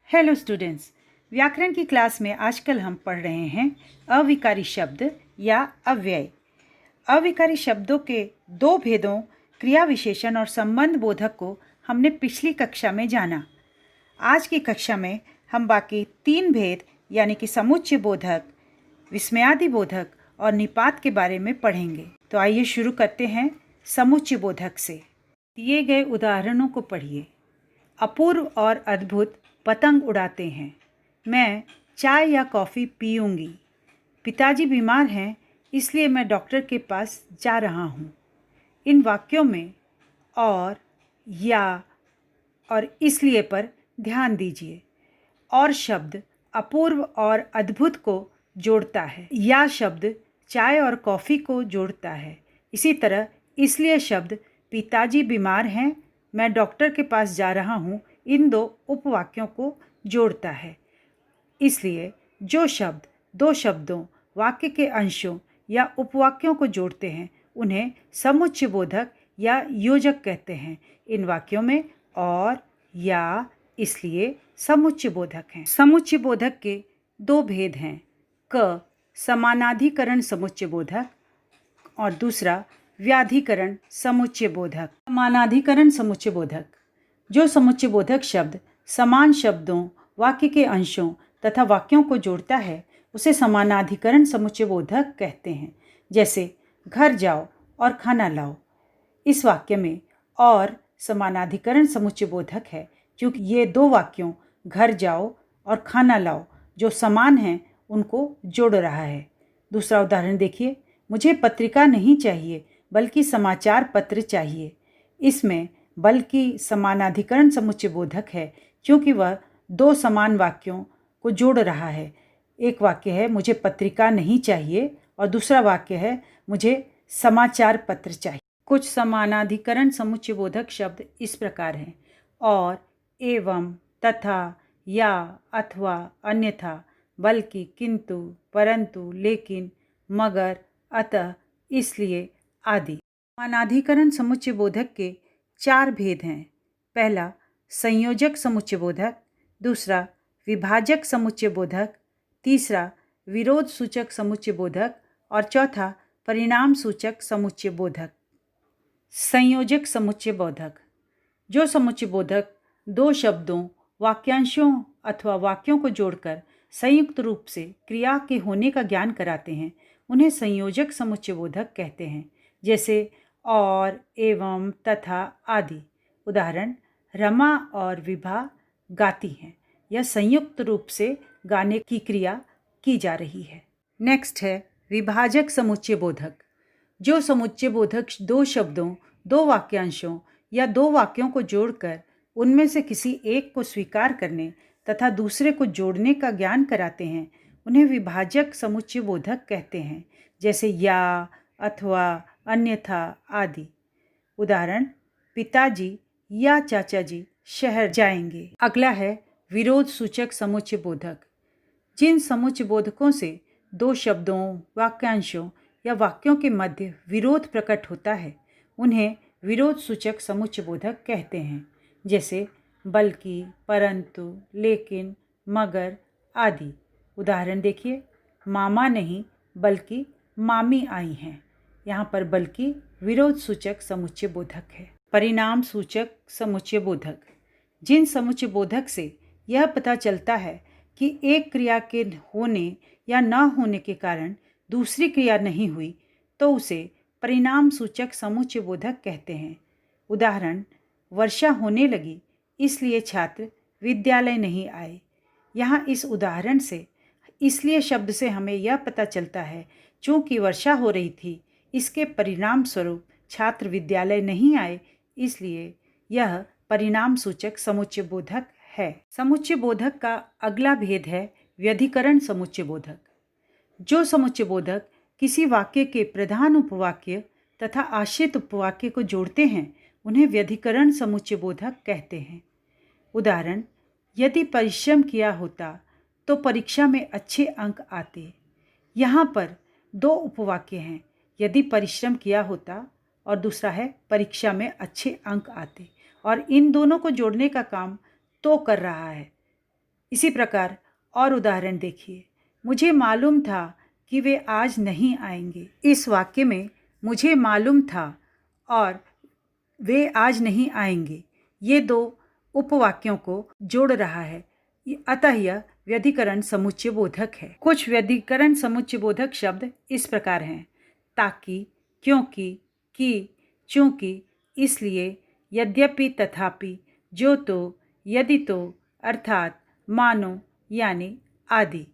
Hello students, व्याकरण की class में आजकल हम पढ़ रहे हैं अविकारी शब्द या अव्यय। अविकारी शब्दों के दो भेदों क्रिया विशेषण और संबंध बोधक को हमने पिछली कक्षा में जाना। आज की कक्षा में हम बाकी तीन भेद यानी कि समुच्चय बोधक, विस्मयादि बोधक और निपात के बारे में पढ़ेंगे। तो आइए शुरू करते हैं समुच्चय बोधक से। दिए गए उदाहरणों को पढ़िए। अपूर्व और अद्भुत पतंग उड़ाते हैं। मैं चाय या कॉफ़ी पीऊँगी। पिताजी बीमार हैं, इसलिए मैं डॉक्टर के पास जा रहा हूँ। इन वाक्यों में और, या और इसलिए पर ध्यान दीजिए। और शब्द अपूर्व और अद्भुत को जोड़ता है। या शब्द चाय और कॉफ़ी को जोड़ता है। इसी तरह इसलिए शब्द पिताजी बीमार हैं, मैं डॉक्टर के पास जा रहा हूँ, इन दो उपवाक्यों को जोड़ता है। इसलिए जो शब्द दो शब्दों, वाक्य के अंशों या उपवाक्यों को जोड़ते हैं उन्हें समुच्चय बोधक या योजक कहते हैं। इन वाक्यों में और, या, इसलिए समुच्चय बोधक हैं। समुच्चय बोधक के दो भेद हैं। क समानाधिकरण समुच्चय बोधक और दूसरा व्याधिकरण समुच्चय बोधक। समानाधिकरण समुच्चय बोधक, जो समुच्चय बोधक शब्द समान शब्दों, वाक्य के अंशों तथा वाक्यों को जोड़ता है उसे समानाधिकरण समुच्चय बोधक कहते हैं। जैसे घर जाओ और खाना लाओ। इस वाक्य में और समानाधिकरण समुच्चय बोधक है क्योंकि ये दो वाक्यों घर जाओ और खाना लाओ जो समान हैं उनको जोड़ रहा है। दूसरा उदाहरण देखिए। मुझे पत्रिका नहीं चाहिए बल्कि समाचार पत्र चाहिए। इसमें बल्कि समानाधिकरण समुच्चय बोधक है क्योंकि वह दो समान वाक्यों को जोड़ रहा है। एक वाक्य है मुझे पत्रिका नहीं चाहिए और दूसरा वाक्य है मुझे समाचार पत्र चाहिए। कुछ समानाधिकरण समुच्चय बोधक शब्द इस प्रकार हैं। और, एवं, तथा, या, अथवा, अन्यथा, बल्कि, किंतु, परंतु, लेकिन, मगर, अतः, इसलिए आदि। समानाधिकरण समुच्चय बोधक के चार भेद हैं। पहला संयोजक समुच्चय बोधक, दूसरा विभाजक समुच्चय बोधक, तीसरा विरोध सूचक समुच्चय बोधक और चौथा परिणाम सूचक समुच्चय बोधक। संयोजक समुच्चय बोधक, जो समुच्चय बोधक दो शब्दों, वाक्यांशों अथवा वाक्यों को जोड़कर संयुक्त रूप से क्रिया के होने का ज्ञान कराते हैं उन्हें संयोजक समुच्चय बोधक कहते हैं। जैसे और, एवं, तथा आदि। उदाहरण, रमा और विभा गाती हैं। यह संयुक्त रूप से गाने की क्रिया की जा रही है। नेक्स्ट है विभाजक समुच्चय बोधक, जो समुच्चय बोधक दो शब्दों, दो वाक्यांशों या दो वाक्यों को जोड़कर उनमें से किसी एक को स्वीकार करने तथा दूसरे को जोड़ने का ज्ञान कराते हैं उन्हें विभाजक समुच्चय बोधक कहते हैं। जैसे या, अथवा, अन्यथा आदि। उदाहरण, पिताजी या चाचा जी शहर जाएंगे। अगला है विरोध सूचक समुच्चय बोधक, जिन समुच्चय बोधकों से दो शब्दों, वाक्यांशों या वाक्यों के मध्य विरोध प्रकट होता है उन्हें विरोध सूचक समुच्चय बोधक कहते हैं। जैसे बल्कि, परंतु, लेकिन, मगर आदि। उदाहरण देखिए। मामा नहीं बल्कि मामी आई हैं। यहाँ पर बल्कि विरोध सूचक समुच्चय बोधक है। परिणाम सूचक समुच्चय बोधक, जिन समुच्चय बोधक से यह पता चलता है कि एक क्रिया के होने या न होने के कारण दूसरी क्रिया नहीं हुई तो उसे परिणाम सूचक समुच्चय बोधक कहते हैं। उदाहरण, वर्षा होने लगी इसलिए छात्र विद्यालय नहीं आए। यहाँ इस उदाहरण से इसलिए शब्द से हमें यह पता चलता है चूँकि वर्षा हो रही थी इसके परिणाम स्वरूप छात्र विद्यालय नहीं आए, इसलिए यह परिणाम सूचक समुच्चय बोधक है। समुच्चय बोधक का अगला भेद है व्यधिकरण समुच्चय बोधक, जो समुच्चय बोधक किसी वाक्य के प्रधान उपवाक्य तथा आश्रित उपवाक्य को जोड़ते हैं उन्हें व्यधिकरण समुच्चय बोधक कहते हैं। उदाहरण, यदि परिश्रम किया होता तो परीक्षा में अच्छे अंक आते। यहाँ पर दो उपवाक्य हैं, यदि परिश्रम किया होता और दूसरा है परीक्षा में अच्छे अंक आते, और इन दोनों को जोड़ने का काम तो कर रहा है। इसी प्रकार और उदाहरण देखिए। मुझे मालूम था कि वे आज नहीं आएंगे। इस वाक्य में मुझे मालूम था और वे आज नहीं आएंगे, ये दो उपवाक्यों को जोड़ रहा है, अतः यह व्यधिकरण समुच्चय बोधक है। कुछ व्यधिकरण समुच्चय बोधक शब्द इस प्रकार हैं: ताकि, क्योंकि, कि, चूंकि, इसलिए, यद्यपि, तथापि, जो तो, यदि तो, अर्थात, मानो, यानी, आदि।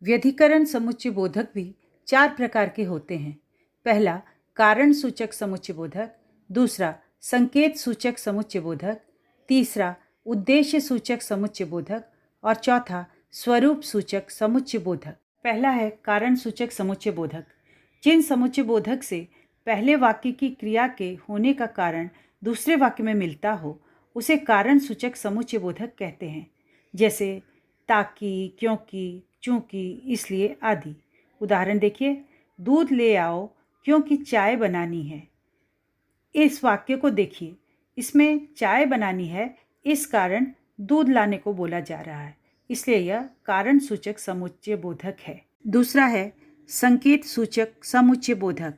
व्यधिकरण समुच्चय बोधक भी 4 प्रकार के होते हैं। पहला कारण सूचक समुच्चय बोधक, दूसरा संकेत सूचक समुच्चय बोधक, तीसरा उद्देश्य सूचक समुच्चय बोधक और चौथा स्वरूप सूचक समुच्चय बोधक। पहला है कारण सूचक समुच्चय बोधक। जिन समुच्चय बोधक से पहले वाक्य की क्रिया के होने का कारण दूसरे वाक्य में मिलता हो, उसे कारण सूचक समुच्चय बोधक कहते हैं। जैसे ताकि, क्योंकि, चूंकि, इसलिए आदि। उदाहरण देखिए, दूध ले आओ क्योंकि चाय बनानी है। इस वाक्य को देखिए, इसमें चाय बनानी है, इस कारण दूध लाने को बोला जा रहा है, इसलिए यह कारण सूचक समुच्चय बोधक है। दूसरा है संकेत सूचक समुच्चय बोधक।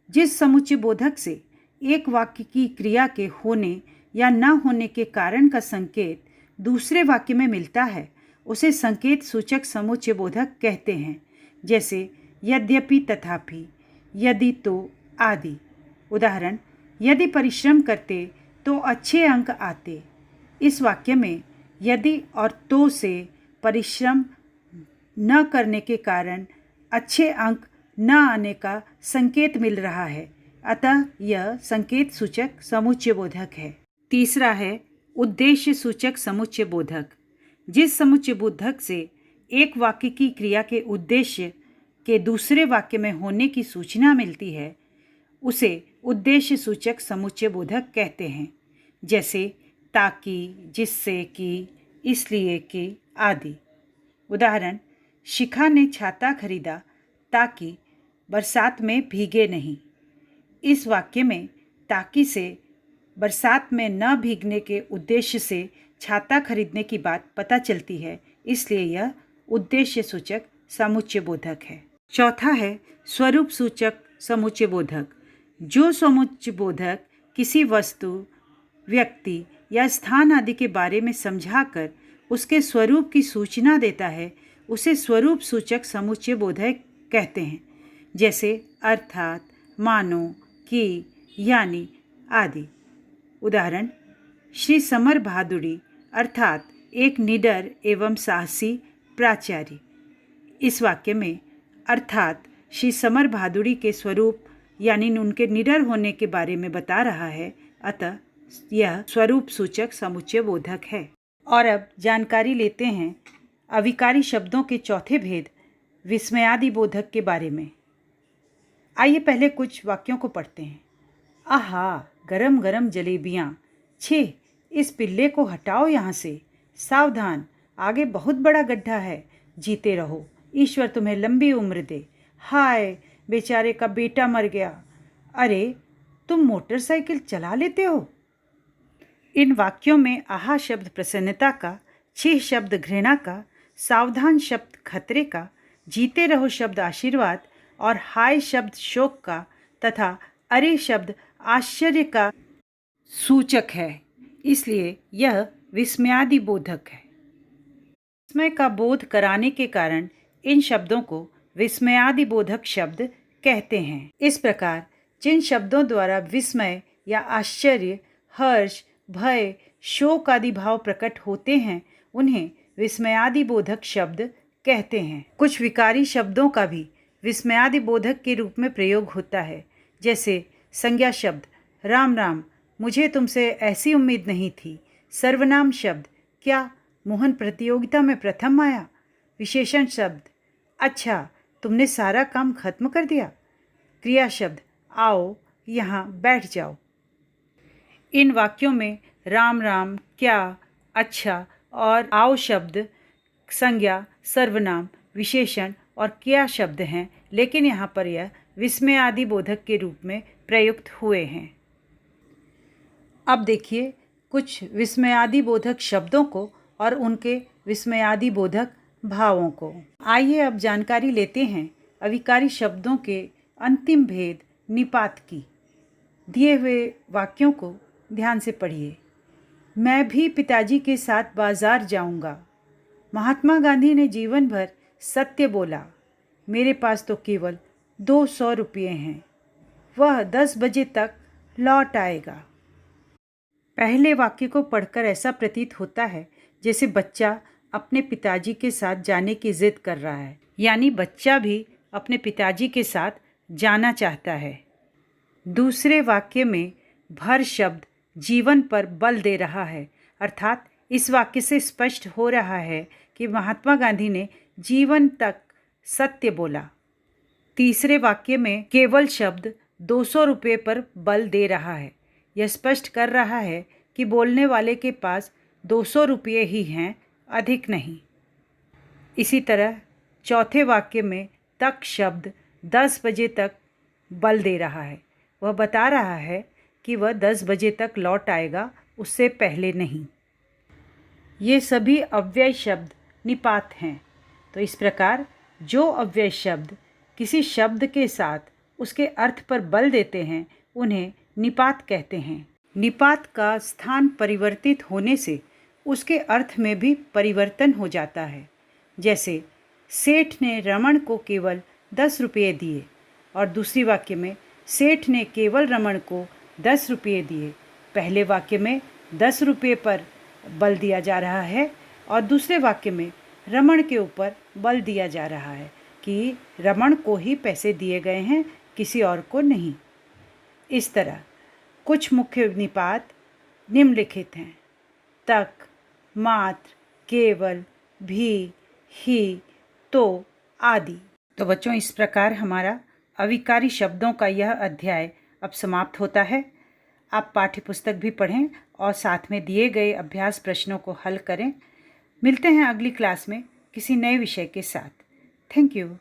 जिस समुच्चय बोधक से एक वाक्य की क्रिया के होने या न होने के कारण का संकेत दूसरे वाक्य में मिलता है, उसे संकेत सूचक समुच्चय बोधक कहते हैं। जैसे यद्यपि, तथापि, यदि तो, आदि। उदाहरण, यदि परिश्रम करते तो अच्छे अंक आते। इस वाक्य में यदि और तो से परिश्रम न करने के कारण अच्छे अंक न आने का संकेत मिल रहा है, अतः यह संकेत सूचक समुच्चय बोधक है। तीसरा है उद्देश्य सूचक समुच्चय बोधक। जिस समुच्चय बोधक से एक वाक्य की क्रिया के उद्देश्य के दूसरे वाक्य में होने की सूचना मिलती है, उसे उद्देश्य सूचक समुच्चय बोधक कहते हैं। जैसे ताकि, जिससे कि, इसलिए कि, आदि। उदाहरण, शिखा ने छाता खरीदा ताकि बरसात में भीगे नहीं। इस वाक्य में ताकि से बरसात में न भीगने के उद्देश्य से छाता खरीदने की बात पता चलती है, इसलिए यह उद्देश्य सूचक समुच्चय बोधक है। चौथा है स्वरूप सूचक समुच्चय बोधक। जो समुच्चय बोधक किसी वस्तु, व्यक्ति या स्थान आदि के बारे में समझाकर उसके स्वरूप की सूचना देता है, उसे स्वरूप सूचक समुच्चय बोधक कहते हैं। जैसे अर्थात, मानो, कि, यानी, आदि। उदाहरण, श्री समर भादुड़ी अर्थात एक निडर एवं साहसी प्राचार्य। इस वाक्य में अर्थात श्री समर भादुड़ी के स्वरूप यानी उनके निडर होने के बारे में बता रहा है, अतः यह स्वरूप सूचक समुच्चय बोधक है। और अब जानकारी लेते हैं अविकारी शब्दों के चौथे भेद विस्मयादि बोधक के बारे में। आइए पहले कुछ वाक्यों को पढ़ते हैं। आहा, गरम गरम जलेबियाँ, छे, इस पिल्ले को हटाओ यहाँ से, सावधान, आगे बहुत बड़ा गड्ढा है, जीते रहो, ईश्वर तुम्हें लंबी उम्र दे, हाय बेचारे का बेटा मर गया, अरे तुम मोटरसाइकिल चला लेते हो। इन वाक्यों में आहा शब्द प्रसन्नता का, छह शब्द घृणा का, सावधान शब्द खतरे का, जीते रहो शब्द आशीर्वाद और हाय शब्द शोक का तथा अरे शब्द आश्चर्य का सूचक है, इसलिए यह विस्मयादि बोधक है। विस्मय का बोध कराने के कारण इन शब्दों को विस्मयादि बोधक शब्द कहते हैं। इस प्रकार जिन शब्दों द्वारा विस्मय या आश्चर्य, हर्ष, भय, शोक आदि भाव प्रकट होते हैं, उन्हें विस्मयादि बोधक शब्द कहते हैं। कुछ विकारी शब्दों का भी विस्मयादि बोधक के रूप में प्रयोग होता है। जैसे संज्ञा शब्द राम राम, मुझे तुमसे ऐसी उम्मीद नहीं थी। सर्वनाम शब्द क्या मोहन प्रतियोगिता में प्रथम आया। विशेषण शब्द अच्छा, तुमने सारा काम खत्म कर दिया। क्रिया शब्द आओ, यहाँ बैठ जाओ। इन वाक्यों में राम राम, क्या, अच्छा और आओ शब्द संज्ञा, सर्वनाम, विशेषण और क्रिया शब्द हैं, लेकिन यहाँ पर यह विस्मयादि बोधक के रूप में प्रयुक्त हुए हैं। अब देखिए कुछ विस्मयादि बोधक शब्दों को और उनके विस्मयादि बोधक भावों को। आइए अब जानकारी लेते हैं अविकारी शब्दों के अंतिम भेद निपात की। दिए हुए वाक्यों को ध्यान से पढ़िए। मैं भी पिताजी के साथ बाजार जाऊंगा। महात्मा गांधी ने जीवन भर सत्य बोला। मेरे पास तो केवल 200 रुपये हैं। वह 10 बजे तक लौट आएगा। पहले वाक्य को पढ़कर ऐसा प्रतीत होता है जैसे बच्चा अपने पिताजी के साथ जाने की जिद कर रहा है, यानी बच्चा भी अपने पिताजी के साथ जाना चाहता है। दूसरे वाक्य में भर शब्द जीवन पर बल दे रहा है, अर्थात इस वाक्य से स्पष्ट हो रहा है कि महात्मा गांधी ने जीवन तक सत्य बोला। तीसरे वाक्य में केवल शब्द 200 रुपये पर बल दे रहा है। यह स्पष्ट कर रहा है कि बोलने वाले के पास 200 रुपये ही हैं, अधिक नहीं। इसी तरह चौथे वाक्य में तक शब्द 10 बजे तक बल दे रहा है। वह बता रहा है कि वह 10 बजे तक लौट आएगा, उससे पहले नहीं। ये सभी अव्यय शब्द निपात हैं। तो इस प्रकार जो अव्यय शब्द किसी शब्द के साथ उसके अर्थ पर बल देते हैं उन्हें निपात कहते हैं। निपात का स्थान परिवर्तित होने से उसके अर्थ में भी परिवर्तन हो जाता है। जैसे सेठ ने रमन को केवल 10 रुपये दिए, और दूसरी वाक्य में सेठ ने केवल रमन को 10 रुपये दिए। पहले वाक्य में 10 रुपये पर बल दिया जा रहा है और दूसरे वाक्य में रमन के ऊपर बल दिया जा रहा है कि रमन को ही पैसे दिए गए हैं, किसी और को नहीं। इस तरह कुछ मुख्य निपात निम्नलिखित हैं: तक, मात्र, केवल, भी, ही, तो आदि। तो बच्चों, इस प्रकार हमारा अविकारी शब्दों का यह अध्याय अब समाप्त होता है। आप पाठ्य पुस्तक भी पढ़ें और साथ में दिए गए अभ्यास प्रश्नों को हल करें। मिलते हैं अगली क्लास में किसी नए विषय के साथ। Thank you.